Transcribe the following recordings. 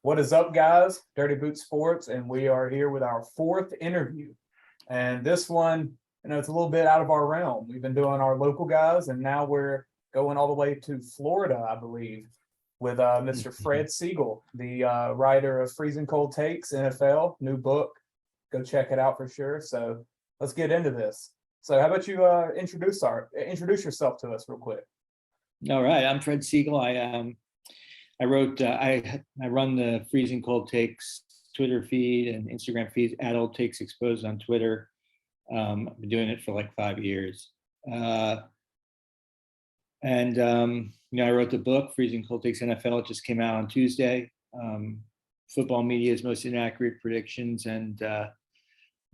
What is up, guys? Dirty Boot Sports, and we are here with our fourth interview. And this one, it's a little bit out of our realm. We've been doing our local guys, and now we're going all the way to Florida, I believe, with Mr. Fred Segal, the writer of Freezing Cold Takes, NFL, new book. Go check it out for sure. So let's get into this. So how about you introduce yourself to us real quick? All right, I'm Fred Segal. I run the Freezing Cold Takes Twitter feed and Instagram feed, Adult Takes Exposed on Twitter. I've been doing it for like 5 years. I wrote the book, Freezing Cold Takes NFL. It just came out on Tuesday. Football media's most inaccurate predictions and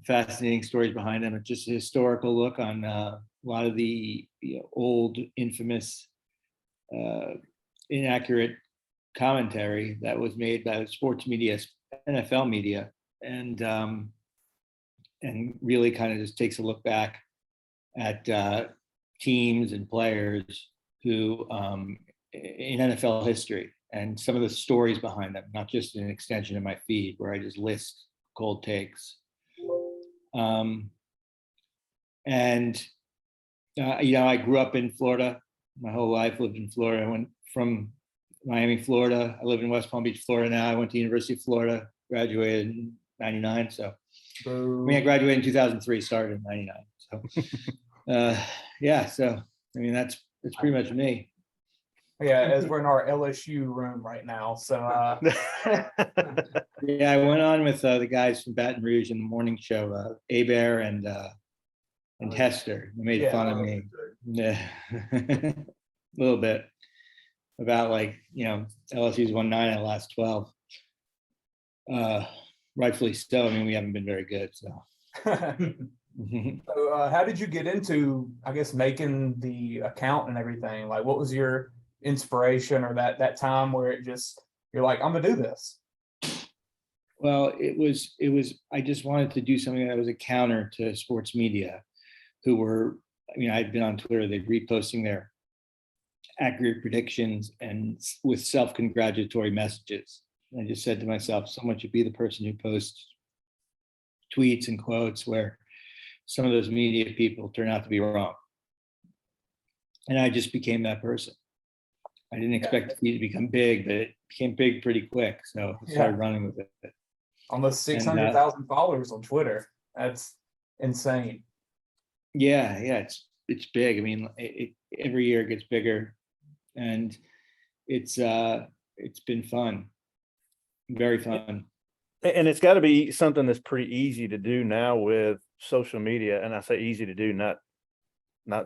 fascinating stories behind them. It's just a historical look on a lot of the old, infamous, inaccurate commentary that was made by sports media, NFL media, and really kind of just takes a look back at teams and players who in NFL history and some of the stories behind them, not just an extension of my feed where I just list cold takes. I grew up in Florida. My whole life lived in Florida. I went from Miami, Florida. I live in West Palm Beach, Florida now. I went to University of Florida, graduated in 99. So I graduated in 2003, started in 99. So that's pretty much me. Yeah, as we're in our LSU room right now. So yeah, I went on with the guys from Baton Rouge in the morning show, Abear and Hester. They made fun of me. Yeah. A little bit about LSU's won 9 out of the last 12. Rightfully so. I mean, we haven't been very good. So, so how did you get into, I guess, making the account and everything? Like, what was your inspiration or that time where you're like, I'm gonna do this? Well, it was. I just wanted to do something that was a counter to sports media, who were. I'd been on Twitter. They'd reposting their accurate predictions and with self-congratulatory messages. And I just said to myself, someone should be the person who posts tweets and quotes where some of those media people turn out to be wrong. And I just became that person. I didn't expect the feed to become big, but it became big pretty quick. So I started running with it. Almost 600,000 followers on Twitter. That's insane. Yeah, it's big. I mean, every year it gets bigger, and it's been fun, very fun. And it's got to be something that's pretty easy to do now with social media. And I say easy to do, not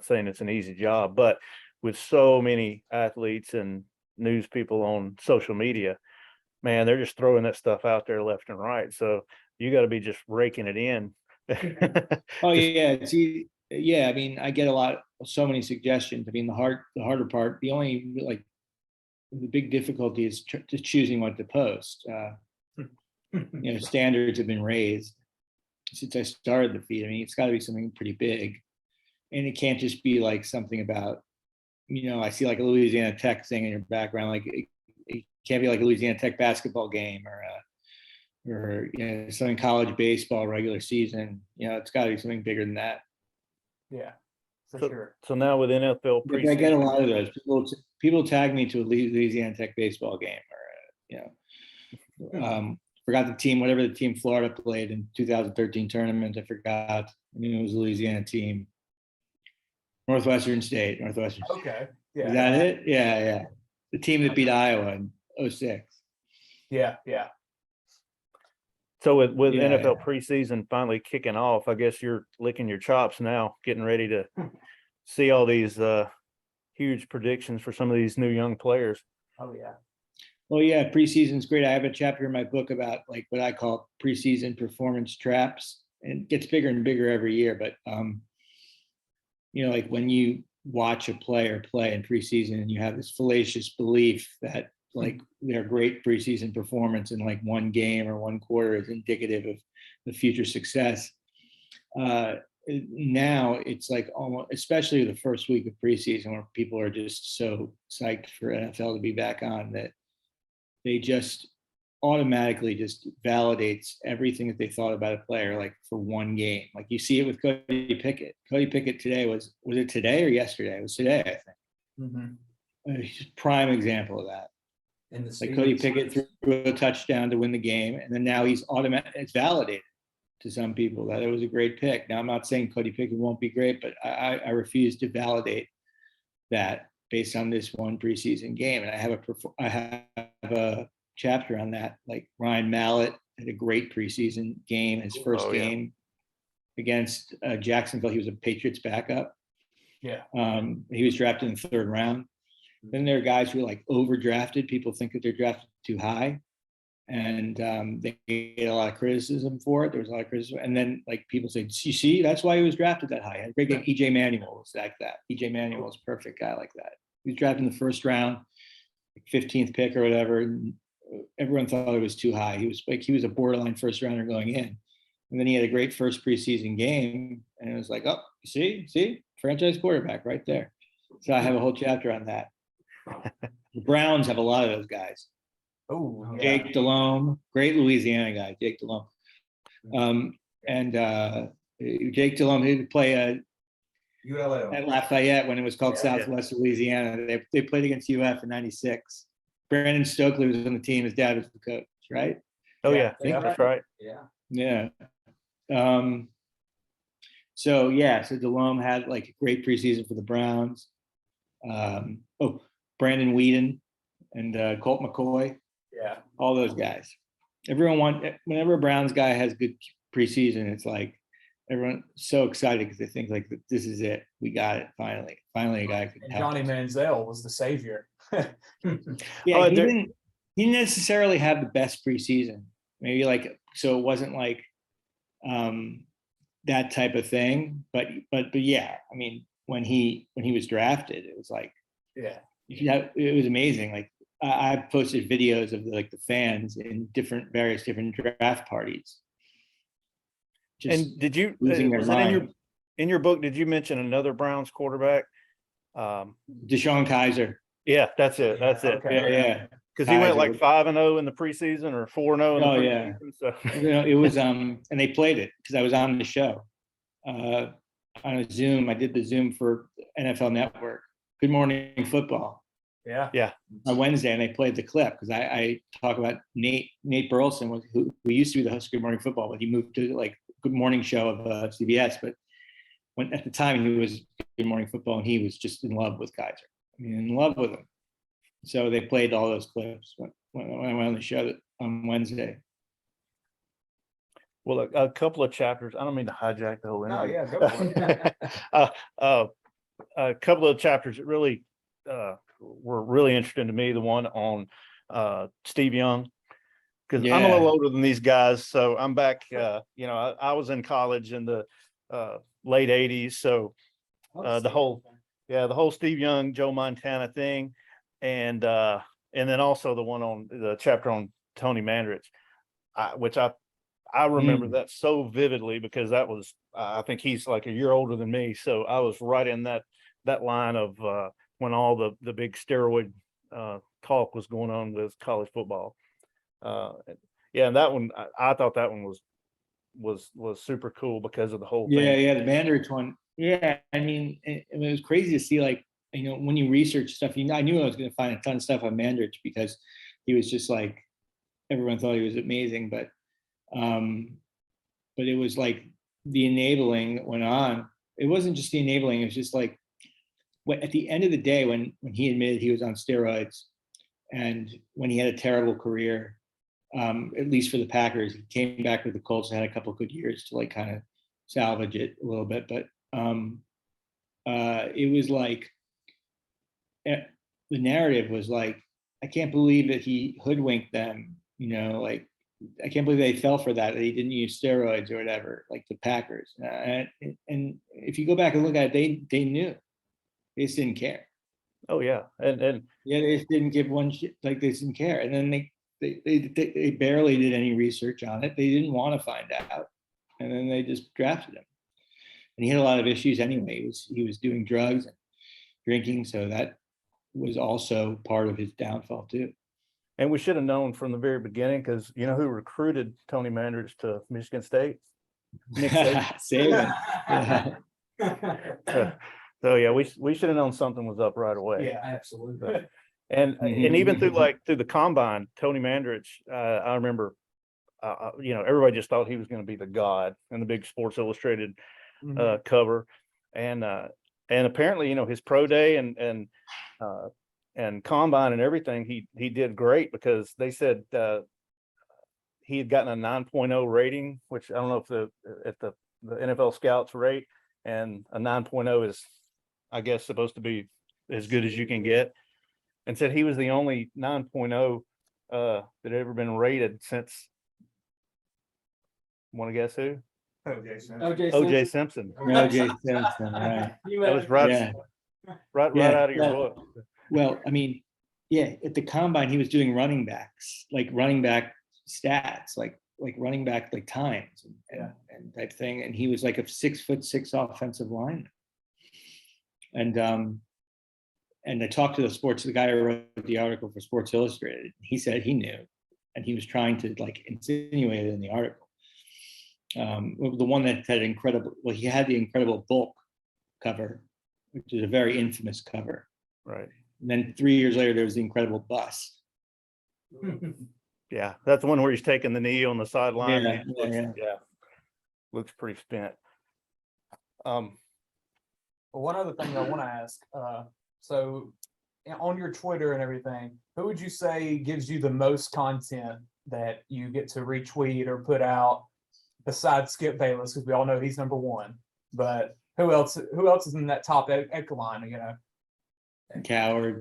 saying it's an easy job, but with so many athletes and news people on social media, man, they're just throwing that stuff out there left and right. So you got to be just raking it in. Oh yeah, yeah. I mean, I get so many suggestions. I mean, the harder part, the big difficulty is just choosing what to post. Standards have been raised since I started the feed. I mean, it's got to be something pretty big, and it can't just be like something about, I see like a Louisiana Tech thing in your background. Like it can't be like a Louisiana Tech basketball game or something college baseball regular season. It's got to be something bigger than that. Yeah, for sure. So now with NFL preseason, I get a lot of those. People tag me to a Louisiana Tech baseball game, or forgot the team, whatever the team Florida played in 2013 tournament. I forgot. It was a Louisiana team. Northwestern State. Okay. Yeah. Is that it? Yeah. The team that beat Iowa in 2006. Yeah. So with NFL preseason finally kicking off, I guess you're licking your chops now, getting ready to see all these huge predictions for some of these new young players. Oh yeah. Well, yeah, preseason's great. I have a chapter in my book about like what I call preseason performance traps, and it gets bigger and bigger every year. But like when you watch a player play in preseason and you have this fallacious belief that like their great preseason performance in like one game or one quarter is indicative of the future success. Now it's like almost, especially the first week of preseason where people are just so psyched for NFL to be back on that they just automatically just validates everything that they thought about a player, like for one game. Like you see it with Cody Pickett. Cody Pickett today was it today or yesterday? It was today, I think. Prime example of that. And the Like Cody Pickett threw a touchdown to win the game, and then now he's automatic. It's validated to some people that it was a great pick. Now I'm not saying Cody Pickett won't be great, but I refuse to validate that based on this one preseason game. And I have a chapter on that. Like Ryan Mallett had a great preseason game, his first game against Jacksonville. He was a Patriots backup. Yeah. He was drafted in the 3rd round. Then there are guys who are like overdrafted. People think that they're drafted too high, and they get a lot of criticism for it. There was a lot of criticism, and then like people say, "You see, that's why he was drafted that high." Had a great game. EJ Manuel was like that. EJ Manuel was a perfect guy like that. He was drafted in the 1st round, like 15th pick or whatever. And everyone thought it was too high. He was a borderline 1st rounder going in, and then he had a great first preseason game, and it was like, oh, you see, franchise quarterback right there. So I have a whole chapter on that. The Browns have a lot of those guys. Oh, Jake Delhomme, great Louisiana guy, Jake Delhomme. Jake Delhomme, he would play ULL at Lafayette when it was called Southwest Louisiana. They played against UF in '96. Brandon Stokely was on the team. His dad was the coach, right? Oh yeah, that's right. Yeah. So Delhomme had like a great preseason for the Browns. Brandon Whedon and Colt McCoy. Yeah. All those guys. Whenever a Browns guy has good preseason, it's like everyone's so excited because they think like this is it. We got it finally. Finally, a guy could And help Johnny us. Manziel was the savior. Yeah, he didn't necessarily have the best preseason. Maybe like so it wasn't like that type of thing. But yeah, I mean when he was drafted, it was like it was amazing. Like I posted videos of the fans in various different draft parties. And did you losing their was it mind. in your book? Did you mention another Browns quarterback? Deshawn Kaiser. Yeah, that's it. That's it. Okay. Yeah. Because he went Kaiser. like 5-0 in the preseason or 4-0 in the preseason. So It was and they played it because I was on the show on a Zoom. I did the Zoom for NFL Network. Good Morning Football. Yeah. On Wednesday, and they played the clip because I talk about Nate Burleson, who used to be the host of Good Morning Football, but he moved to like Good Morning Show of CBS. But when at the time he was Good Morning Football, and he was just in love with Kaiser. I mean, in love with him. So they played all those clips when I went on the show on Wednesday. well, a couple of chapters. I don't mean to hijack the whole interview. yeah, go for it. A couple of chapters that really were really interesting to me. The one on Steve Young, because I'm a little older than these guys, so I'm back. I was in college in the late '80s, so the whole Steve Young, Joe Montana thing, and then also the one on the chapter on Tony Mandarich, which I remember that so vividly because that was I think he's like a year older than me, so I was right in that line of when all the big steroid talk was going on with college football. And that one I thought that one was super cool because of the whole thing. The Mandarich one. Yeah, I mean, it was crazy to see, like, when you research stuff, I knew I was going to find a ton of stuff on Mandarich because he was just like, everyone thought he was amazing, but it was like the enabling that went on. It wasn't just the enabling, it was just like, at the end of the day, when he admitted he was on steroids and when he had a terrible career, at least for the Packers, he came back with the Colts and had a couple of good years to like kind of salvage it a little bit. But it was like, the narrative was like, I can't believe that he hoodwinked them, like, I can't believe they fell for that he didn't use steroids or whatever, like the Packers. And if you go back and look at it, they knew. They just didn't care. Oh yeah, and they just didn't give one shit. Like they didn't care, and then they barely did any research on it. They didn't want to find out, and then they just drafted him. And he had a lot of issues anyway. He was doing drugs and drinking, so that was also part of his downfall too. And we should have known from the very beginning, because you know who recruited Tony Mandridge to Michigan State? Nick Saban. Saban. Yeah. So yeah, we should have known something was up right away. Yeah, Absolutely. And Mhm. even through the combine, Tony Mandridge, I remember, you know, everybody just thought he was going to be the god in the big Sports Illustrated Mhm. cover, and apparently, you know, his pro day and combine and everything, he did great, because they said he had gotten a 9.0 rating, which I don't know if the NFL scouts rate, and a 9.0 is, I guess, supposed to be as good as you can get, and said he was the only 9.0 that had ever been rated since, want to guess who? OJ Simpson. O.J. Simpson, right? That was right, Yeah. right Yeah, out of your well, book. Well, I mean, yeah, at the combine, he was doing running backs, like running back stats, like running back like times and type thing. And he was like a 6'6" offensive lineman. And I talked to the guy who wrote the article for Sports Illustrated. He said he knew, and he was trying to like insinuate it in the article. The one that had he had the Incredible Bulk cover, which is a very infamous cover. Right. And then 3 years later, there was the Incredible Bust. Yeah, that's the one where he's taking the knee on the sideline. Yeah, Looks pretty spent. Well, one other thing I want to ask, so on your Twitter and everything, who would you say gives you the most content that you get to retweet or put out besides Skip Bayless? Because we all know he's number one, but who else is in that top echelon, you know?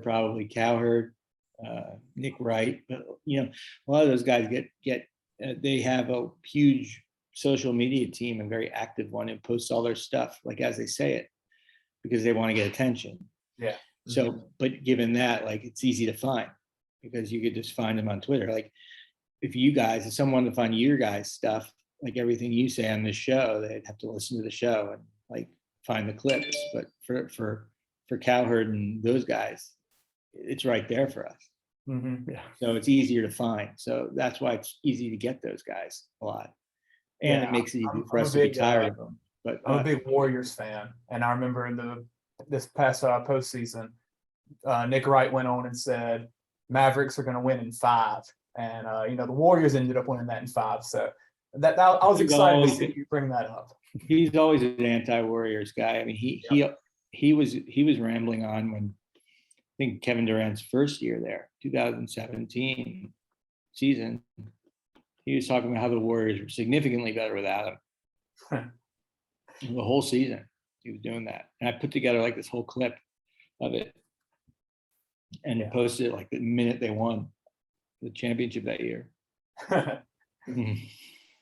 Probably Cowherd, Nick Wright. But you know, a lot of those guys they have a huge social media team, and very active one, and posts all their stuff like as they say it, because they want to get attention. Yeah. So, but given that, like, it's easy to find, because you could just find them on Twitter. Like, if someone wanted to find your guys' stuff, like everything you say on this show, they'd have to listen to the show and like find the clips. But for Cowherd and those guys, it's right there for us. Mm-hmm. Yeah. So it's easier to find. So that's why it's easy to get those guys a lot. And Yeah, it makes it easy for I'm us a to be big, tired of them. But I'm a big Warriors fan, and I remember in this past postseason, Nick Wright went on and said Mavericks are going to win in 5, and you know, the Warriors ended up winning that in 5. So that I was excited to see you bring that up. he's always an anti-Warriors guy. I mean, he was rambling on when I think Kevin Durant's first year there, 2017 season. He was talking about how the Warriors were significantly better without him. The whole season, he was doing that. And I put together like this whole clip of it and posted it like the minute they won the championship that year.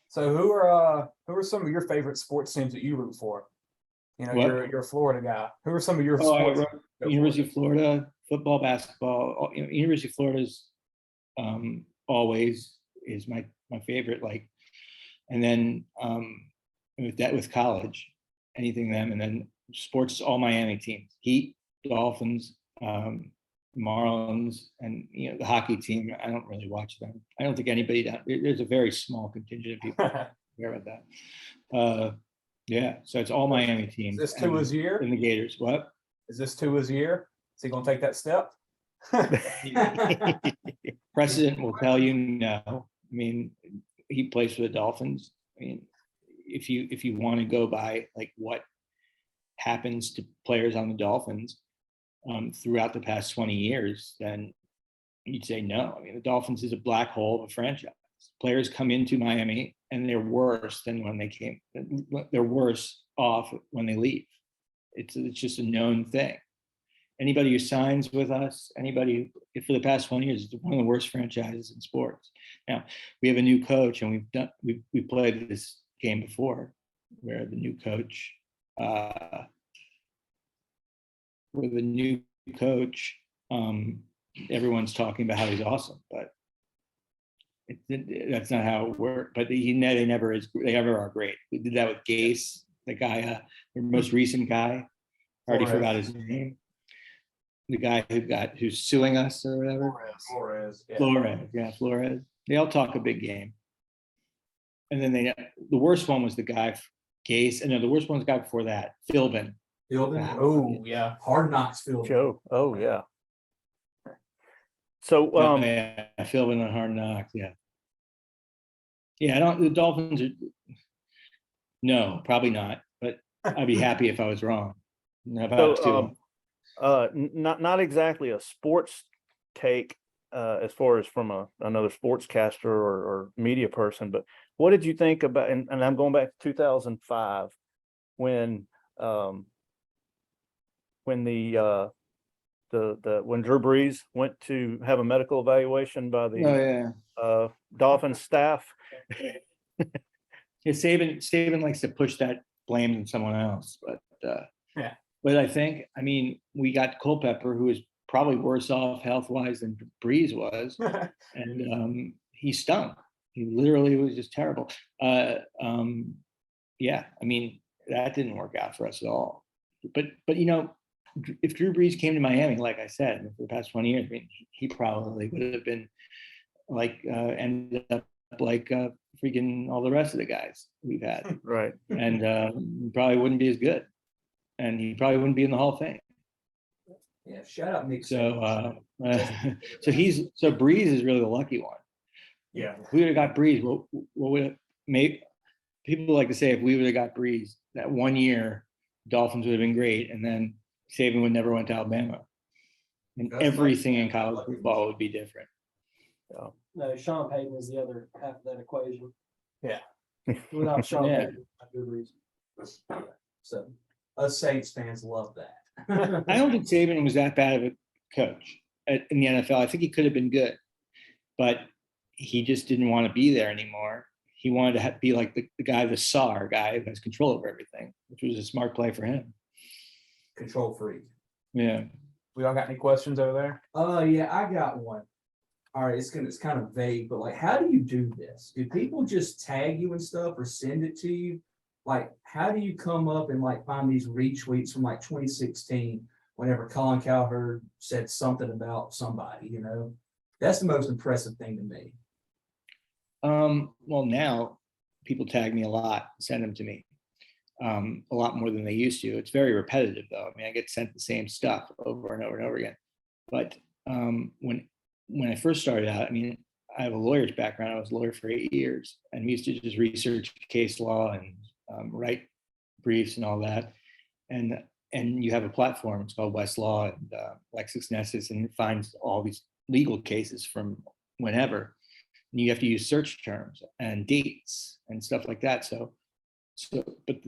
So who are some of your favorite sports teams that you root for? You know, you're a Florida guy. Who are some of your sports? University of Florida, football, basketball. You know, University of Florida's always is my favorite. Like, and then with college, anything them, and then sports, all Miami teams: Heat, Dolphins, Marlins, and you know, the hockey team. I don't really watch them. I don't think anybody there's a very small contingent of people care about that. Yeah, so it's all Miami teams. Is this Tua's year? And the Gators. What? Is this Tua's year? Is he going to take that step? Precedent will tell you no. I mean, he plays for the Dolphins. I mean, if you want to go by like what happens to players on the Dolphins throughout the past 20 years, then you'd say no. I mean, the Dolphins is a black hole of a franchise. Players come into Miami and they're worse than when they came. They're worse off when they leave. It's just a known thing. Anybody who signs with us, for the past 20 years, it's one of the worst franchises in sports. Now we have a new coach, and we played this game before, where the new coach, everyone's talking about how he's awesome, but that's not how it worked. But they never are great. We did that with Gase, the guy, the most recent guy. I already forgot his name. the guy who's suing us or whatever. Flores, yeah. Flores. They all talk a big game. And then the worst one was the guy, Gase, and no, the worst one was the guy before that, Philbin. Philbin. Oh, yeah. Hard Knocks Philbin. Joe, oh, yeah. So, Yeah, Philbin on Hard Knocks, yeah. Yeah, the Dolphins are, no, probably not, but I'd be happy if I was wrong. How about so, you? not exactly a sports take, as far as from another sportscaster or media person, but what did you think about, and I'm going back to 2005 when when Drew Brees went to have a medical evaluation by the Oh, yeah. Dolphins staff. Yeah, Saban likes to push that blame on someone else, but Yeah. But I think, I mean, we got Culpepper, who was probably worse off health-wise than Breeze was, and he stunk. He literally was just terrible. Yeah, I mean, that didn't work out for us at all. But you know, if Drew Brees came to Miami, like I said, for the past 20 years, I mean, he probably would have been like ended up like freaking all the rest of the guys we've had, Right. and probably wouldn't be as good, and he probably wouldn't be in the Hall of Fame. Yeah, shout out Nick. So so Breeze is really the lucky one. Yeah. If we would have got Breeze, what would maybe people like to say if we would have got Breeze that 1 year, Dolphins would have been great, and then Saban would never went to Alabama, and That's everything right. in college football would be different. No, Sean Payton is the other half of that equation. Yeah. Without Sean Yeah. Payton, for good reason. So us Saints fans love that. I don't think Saban was that bad of a coach in the NFL. I think he could have been good, but he just didn't want to be there anymore. He wanted to be like the guy, the SAR guy who has control over everything, which was a smart play for him. Control freak. Yeah. We all got any questions over there? Yeah, I got one. All right, it's kind of vague, but like, how do you do this? Do people just tag you and stuff or send it to you? Like, how do you come up and like find these retweets from like 2016 whenever Colin Cowherd said something about somebody, you know? That's the most impressive thing to me. Well, now people tag me a lot, send them to me, a lot more than they used to. It's very repetitive, though. I mean, I get sent the same stuff over and over and over again. But when I first started out, I mean, I have a lawyer's background. I was a lawyer for 8 years, and we used to just research case law and write briefs and all that. And you have a platform. It's called Westlaw and LexisNexis, and it finds all these legal cases from whenever. And you have to use search terms and dates and stuff like that. But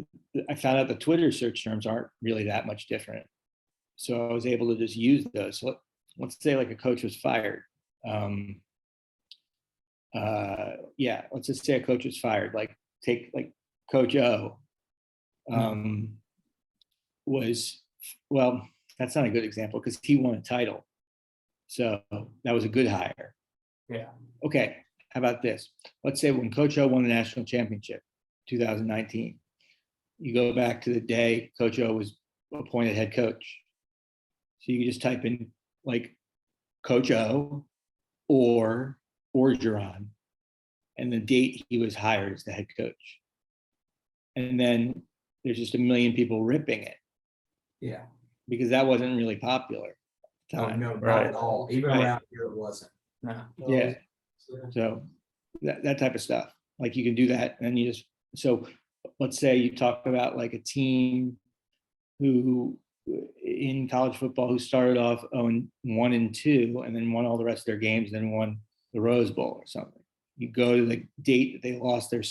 I found out the Twitter search terms aren't really that much different. So I was able to just use those. So let's say like a coach was fired. Let's just say a coach was fired. Like take like Coach O was, well, that's not a good example because he won a title. So that was a good hire. Yeah. Okay, how about this? Let's say when Coach O won the national championship, 2019, you go back to the day Coach O was appointed head coach. So you just type in like Coach O or Orgeron and the date he was hired as the head coach. And then there's just a million people ripping it. Yeah. Because that wasn't really popular at the Oh, time. no, not Right. at all. Even Right. around here, it wasn't. No. Yeah. So that type of stuff, like you can do that. And you just, so let's say you talk about like a team who in college football who started off 1-2 and then won all the rest of their games, then won the Rose Bowl or something. You go to the date that they lost their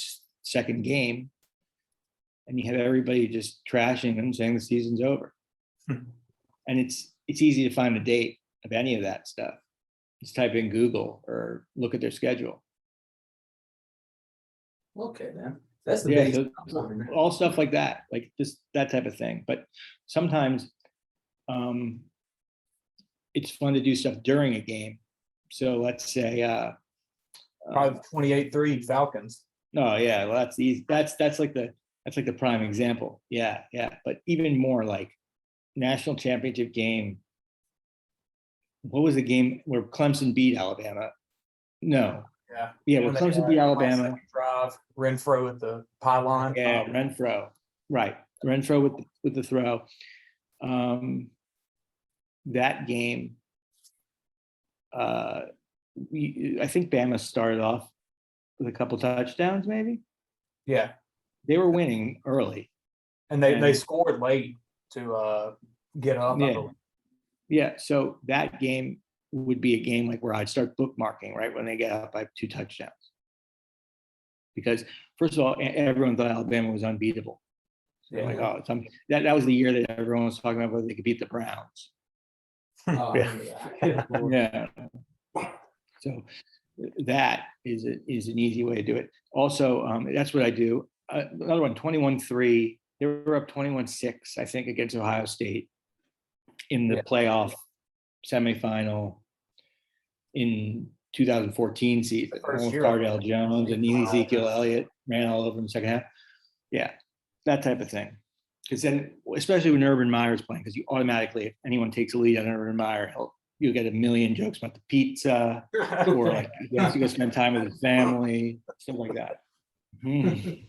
second game and you have everybody just trashing them, saying the season's over. And it's easy to find the date of any of that stuff. Just type in Google or look at their schedule. Okay, then. That's the Yeah, basic. all stuff like that, like just that type of thing. But sometimes it's fun to do stuff during a game. So let's say Probably 28-3 Falcons. no, yeah, well, that's easy. That's like the prime example. Yeah. But even more like national championship game what was the game where Clemson beat Alabama? No. Yeah, well, When they Clemson had beat last Alabama. second drive, Renfro with the pylon. Yeah, Renfro. Right. Renfro with the throw. That game, I think Bama started off with a couple touchdowns, maybe. Yeah, They were winning early. and they And- scored late to get up. I Yeah. believe. Yeah, so that game would be a game like where I'd start bookmarking right when they get up by 2 touchdowns. Because first of all, everyone thought Alabama was unbeatable. So Yeah. like, oh, that was the year that everyone was talking about whether they could beat the Browns. Oh, Yeah. So that is an easy way to do it. Also, that's what I do. Another one, 21-3. They were up 21-6, I think, against Ohio State in the playoff semifinal in 2014 season. The first With year. Cardell Jones and Ezekiel Elliott ran all over in the second half. Yeah, that type of thing. Because then, especially when Urban Meyer's playing, because you automatically, if anyone takes a lead on Urban Meyer, you'll get a million jokes about the pizza, or like he has to go spend time with his family, stuff like that. Mhm.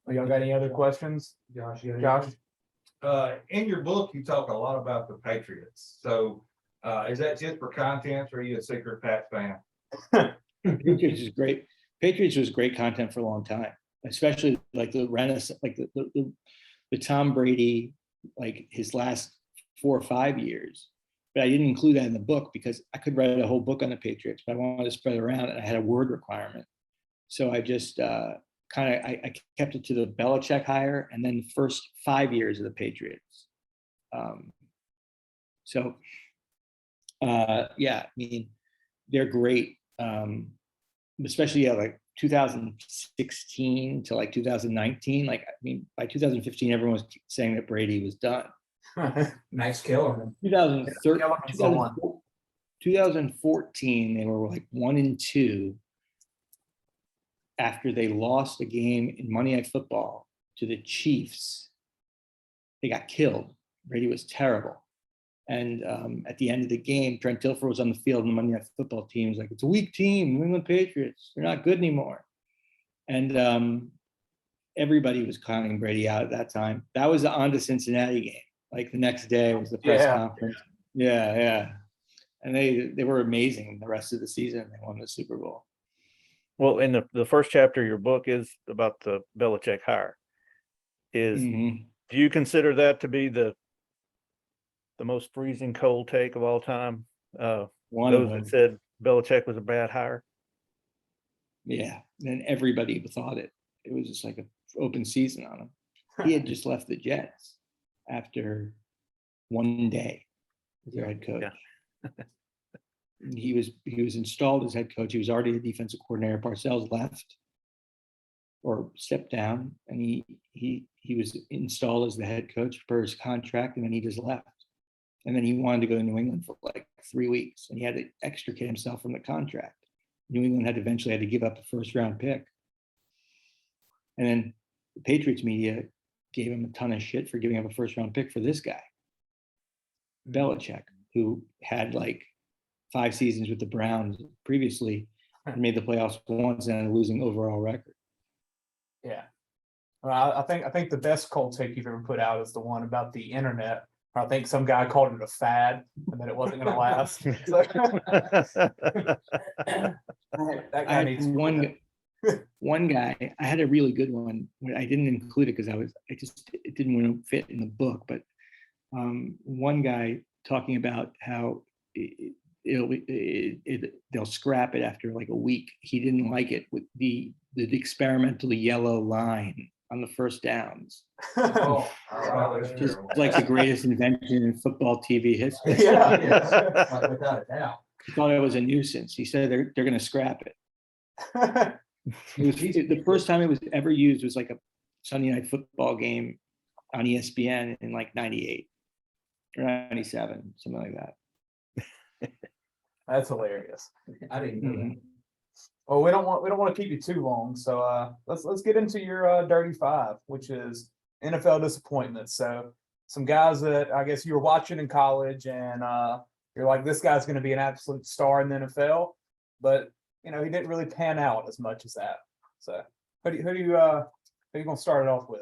Y'all got any other questions? Josh, you got Josh? anything? In your book, you talk a lot about the Patriots. So, is that just for content or are you a secret Pats fan? Patriots is great. Patriots was great content for a long time, especially like the Renaissance, like the Tom Brady, like his last 4 or 5 years. But I didn't include that in the book because I could write a whole book on the Patriots, but I wanted to spread it around and I had a word requirement. So I just I kept it to the Belichick hire and then the first 5 years of the Patriots. Yeah, I mean, they're great. Especially like 2016 to like 2019. Like, I mean, by 2015, everyone was saying that Brady was done. Max Kellerman. 2014, they were like 1-2 after they lost a game in Monday Night Football to the Chiefs. They got killed. Brady was terrible. And at the end of the game, Trent Dilfer was on the field and the Monday Night Football team was like, it's a weak team, New England Patriots. They're not good anymore. And everybody was counting Brady out at that time. That was the on to Cincinnati game. Like the next day was the press conference. Yeah. And they were amazing the rest of the season. They won the Super Bowl. Well, in the first chapter of your book is about the Belichick hire. Do you consider that to be the most freezing cold take of all time? One Those of them. that said Belichick was a bad hire. Yeah. And everybody thought it. It was just like an open season on him. He had just left the Jets after one day as their head coach. Yeah. He was installed as head coach. He was already the defensive coordinator. Parcells left or stepped down, and he was installed as the head coach for his contract, and then he just left. And then he wanted to go to New England for like 3 weeks, and he had to extricate himself from the contract. New England had eventually to give up a first-round pick. And then the Patriots media gave him a ton of shit for giving up a first-round pick for this guy, Belichick, who had like 5 seasons with the Browns previously and made the playoffs once and a losing overall record. Yeah. Well, I think the best cold take you've ever put out is the one about the internet. I think some guy called it a fad and that it wasn't going to last. So, that guy needs one guy. I had a really good one. I didn't include it because it didn't want to fit in the book. But one guy talking about how they'll scrap it after like a week. He didn't like it with the experimental yellow line on the first downs. Just like the greatest invention in football TV history. Yeah. Without a doubt. He thought it was a nuisance. He said they're going to scrap it. The first time it was ever used was like a Sunday Night Football game on ESPN in like 98 or 97, something like that. That's hilarious. I didn't know that. Well, we don't want to keep you too long, so let's get into your Dirty Five, which is NFL disappointments. So some guys that I guess you were watching in college, and you're like, this guy's going to be an absolute star in the NFL, but he didn't really pan out as much as that. So who you gonna start it off with?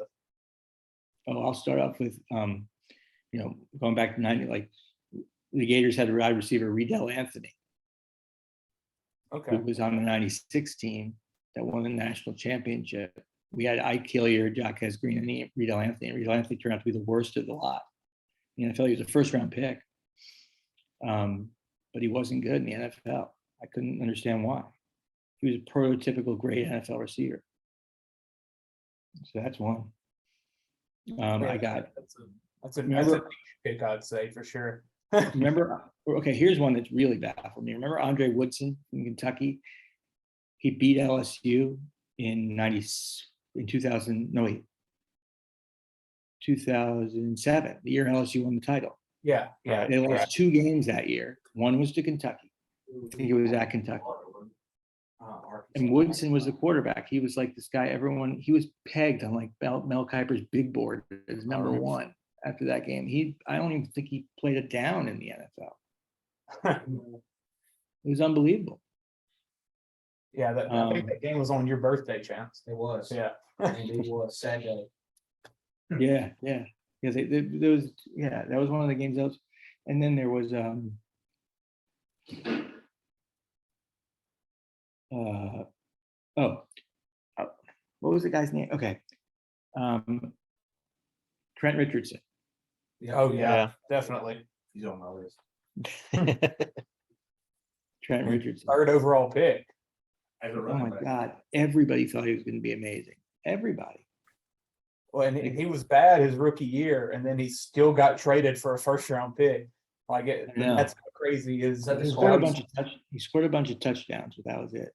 Oh, I'll start off with, going back to 90, like the Gators had a wide receiver, Riedel Anthony, Okay. who was on the 96 team that won the national championship. We had Ike Hillier, Jacquez Green, and Riedel Anthony. And Riedel Anthony turned out to be the worst of the lot. In the NFL, he was a first-round pick, but he wasn't good in the NFL. I couldn't understand why. He was a prototypical great NFL receiver. So that's one. I got. That's a Remember- niche pick, I'd say, for sure. Remember, okay, here's one that's really baffled me. Remember Andre Woodson from Kentucky? He beat LSU in 2007, the year LSU won the title. Yeah. They lost 2 games that year. One was to Kentucky. I think it was at Kentucky. And Woodson was the quarterback. He was like this guy, he was pegged on like Mel Kiper's big board as number 1 after that game. I don't even think he played it down in the NFL. It was unbelievable. Yeah, I think that game was on your birthday, Chance. It was. Yeah. And it was sad day. Yeah. Because that was one of the games that was, and then there was what was the guy's name? Okay. Trent Richardson. Oh yeah, Yeah. definitely. He's on my list. Trent Richardson. 3rd overall pick. As a Oh running my back. God. Everybody thought he was going to be amazing. Everybody. Well, and he was bad his rookie year, and then he still got traded for a 1st-round pick. Like Yeah. that's how crazy is. That He is scored a bunch of touchdowns, but that was it.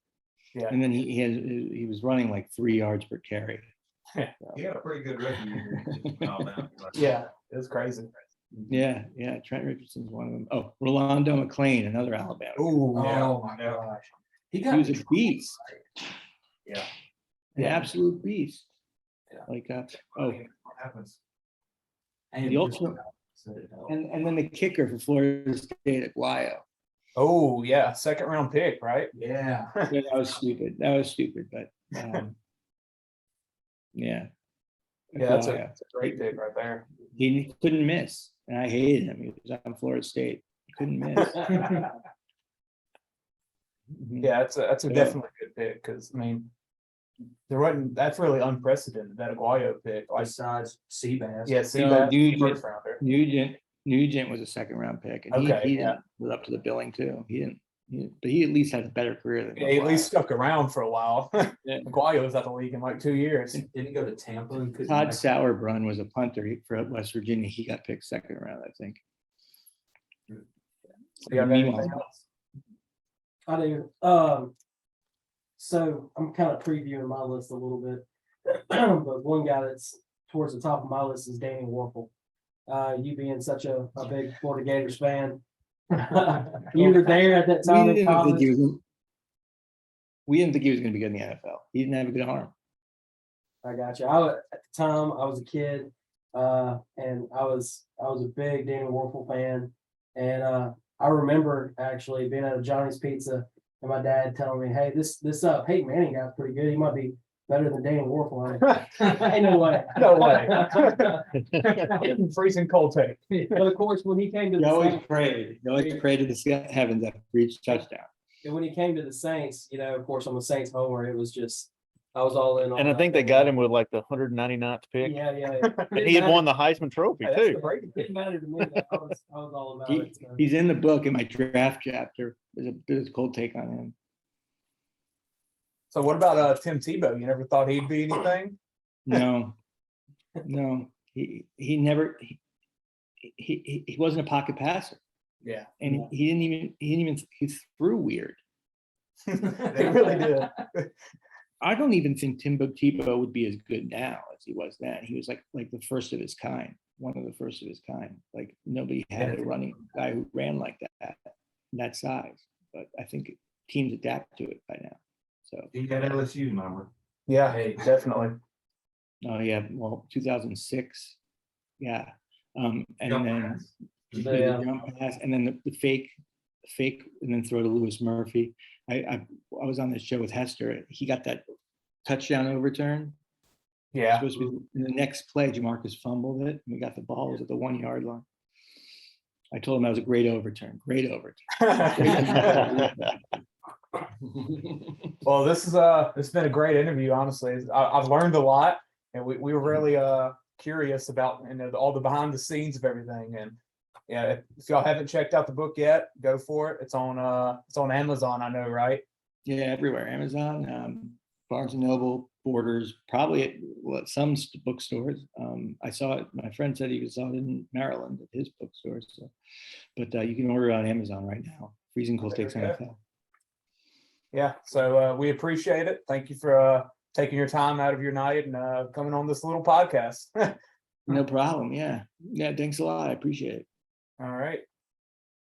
Yeah. And then he was running like 3 yards per carry. He had a pretty good rookie year. Yeah, it was crazy. Yeah. Trent Richardson's one of them. Oh, Rolando McClain, another Alabama. Ooh, Oh my Yeah. gosh. He was a beast. Yeah. An absolute beast. Yeah. Like What happens? And the ultimate, and then the kicker for Florida State at Guayo. Oh yeah, 2nd-round pick, right? Yeah. Yeah, that was stupid. But yeah. Yeah, that's a Guayo. great pick right there. He couldn't miss, and I hated him. He was on Florida State. He couldn't miss. Mhm. Yeah, that's a Yeah. definitely good pick because that's really unprecedented, that Aguayo pick. Like, Besides Seabass. yeah, see No, that Nugent- 1st-rounder. Nugent was a 2nd-round pick, and Okay, he yeah. didn't live up to the billing too. But he at least had a better career than Yeah, he at least Aguayo. stuck around for a while. Yeah. Aguayo was at the league in like 2 years. Didn't he go to Tampa? And couldn't Todd make- Sauerbrunn was a punter for West Virginia. He got picked 2nd round, I think. So you got anything Meanwhile- else? I do. So I'm kind of previewing my list a little bit. But one guy that's towards the top of my list is Danny Warfel. You being such a big Florida Gators fan. You were there at that time in college. We didn't think he was going to be good in the NFL. He didn't have a good arm. I got you. At the time I was a kid, and I was a big Danny Warfel fan, and I remember actually being at a Johnny's Pizza and my dad telling me, "Hey, this Peyton Manning guy's pretty good. He might be better than Danny Warfel." Ain't no way. No way. Freezing cold take. But of course, when he came to He the always Saints, prayed. He always prayed to the heavens after each touchdown. and when he came to the Saints, of course, I'm a Saints homer. It was just I was all in. on And I that think they thing. got him with like the 199th pick. Yeah. And he had won the Heisman Trophy Hey, that's too. the Brady It pick. didn't matter to me. I was all about it. So. He's in the book in my draft chapter. There's a cold take on him. So what about Tim Tebow? You never thought he'd be anything? No, he never. He wasn't a pocket passer, Yeah, and he threw weird. he really did. I don't even think Tebow would be as good now as he was then. He was like the first of his kind, one of the first of his kind. Like nobody had a running guy who ran like that size. But I think teams adapt to it by now. So, He had LSU number. Yeah, definitely. oh yeah, well, 2006, yeah. And Jump then pass. do the jump pass, and then the fake, and then throw to Lewis Murphy. I was on this show with Hester. He got that touchdown overturn. Yeah. Supposed to be in the next play. Jamarcus fumbled it, and we got the ball. It was at the 1 yard line. I told him that was a great overturn. Great overturn. Well, it's been a great interview, honestly. I've learned a lot, and we were really curious about all the behind the scenes of everything. And yeah, if y'all haven't checked out the book yet, go for it. It's on Amazon, I know, right? Yeah, everywhere. Amazon, Barnes and Noble, Borders, probably at some bookstores. I saw it. My friend said he saw it in Maryland at his bookstore. So, but you can order it on Amazon right now. Freezing Cold Takes Okay. NFL. Yeah. So we appreciate it. Thank you for taking your time out of your night and coming on this little podcast. No problem. Yeah. Yeah. Thanks a lot. I appreciate it. All right.